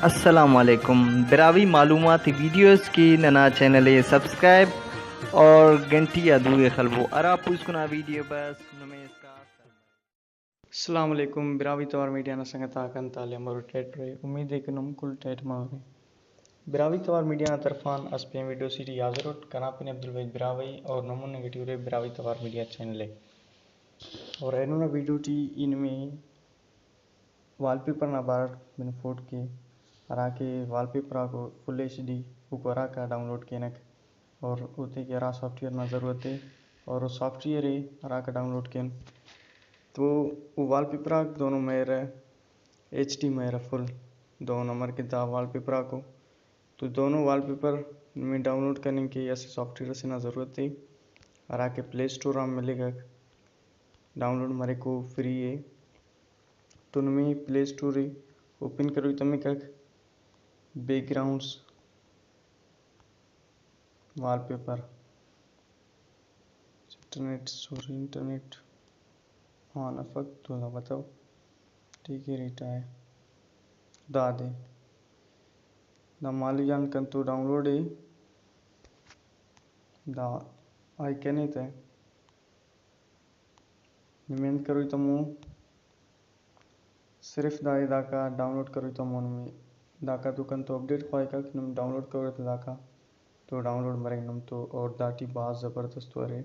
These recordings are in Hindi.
अस्सलामुअलैकुम बिरावी मालूमात वीडियोस की नना चैनल सब्सक्राइब और घंटी अदूए खलबो अरा पूछना वीडियो बस नमेस्कार अस्सलाम वालेकुम बिरावी तवार मीडिया न संगता कन ताले मरो टेट रे उम्मीद है कि नम कुल टेट मावे बिरावी तवार मीडिया न तरफान अस्पे वीडियो सीरी हाजिर कना पिन अब्दुल वहीद बिरावी और नमूने नेगेटिव रे बिरावी तवार मीडिया चैनल और एनो ना वीडियो टी इनमें वालपेपर ना बार बिन फोट के अराके वालपेपर को फुल एचडी ऊपर का डाउनलोड केनक और उते के अरा सॉफ्टवेयर ना ज़रूरत है और सॉफ्टवेयर है अरा का डाउनलोड केन तो वो वालपेपर दोनों मेरे एचडी मेरा फुल दो नंबर के दा वालपेपर को तो दोनों वालपेपर में डाउनलोड करने के ऐसे सॉफ्टवेयर से ना ज़रूरत है अरा के प्ले स्टोर में मिलेगा डाउनलोड मेरे को फ्री है तो तुम्हें प्ले स्टोर ओपन करो तुम्हें क्या बैकग्राउंड्स वॉलपेपर इंटरनेट हाँ ना फक तो ना बताओ ठीक है रीटा है दादे दा माली जान कन तो डाउनलोड है दा आई कैन ही थे निमेंट करो तो मु सिर्फ दाई दाका डाउनलोड करो तो मन में दाका तो कन तो अपडेट पाए का कि नम डाउनलोड करो तो दाका तो डाउनलोड मरे नम तो और दाटी बात ज़बरदस्त हो रहे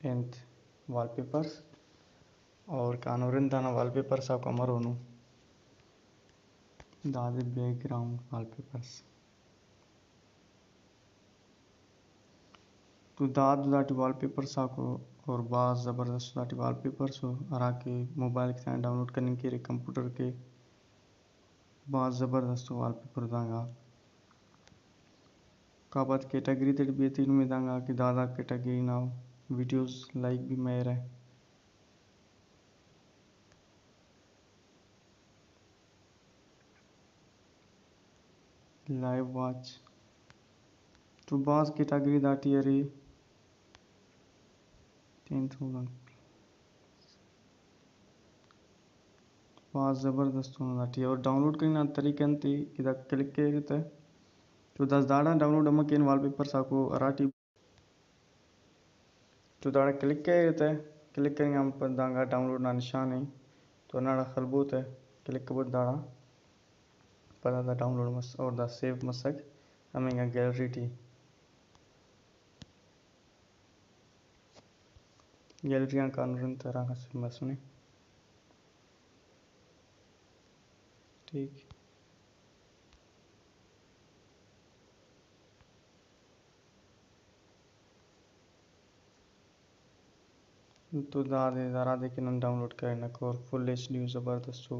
एंड वॉलपेपर्स और कानूरन दाना वॉलपेपर्स आपका मरोनु दादे बैकग्राउंड वॉलपेपर्स तो दाटी वॉलपेपर्स आपको और बात ज़बरदस्त दाटी वॉलपेपर्स हो अरा के मोबाइल के साथ डाउनलोड करने के लिए कंप्यूटर के बात ज़बरदस्त वॉलपेपर दांगा का बात कैटेगरी तक भी तीन में दांगा कि दादा कैटेगरी ना वीडियोस लाइक भी मेरा है लाइव वॉच तो बास कैटेगरी दाटी अरे 10,000 बास ज़बरदस्त होना दाटी और डाउनलोड करना तरीके अंती इधर क्लिक के रहता है तो 10 दाड़ा डाउनलोड अमक इन वॉलपेपर साको अराटी तो दाड़ा क्लिक के रहता है क्लिक करेंगे हम पर दांगा डाउनलोड ना निशान है तो नाड़ा खलबूत है क्लिक कबूत दाड़ा पता था डाउनलोड मस और दा सेव मसक हमें गैलरी टी गैलरियाँ कानून तरह का मसने ठीक तो दादे दारा देखे नम डाउनलोड करना और फुल एच डी ज़बरदस्त हो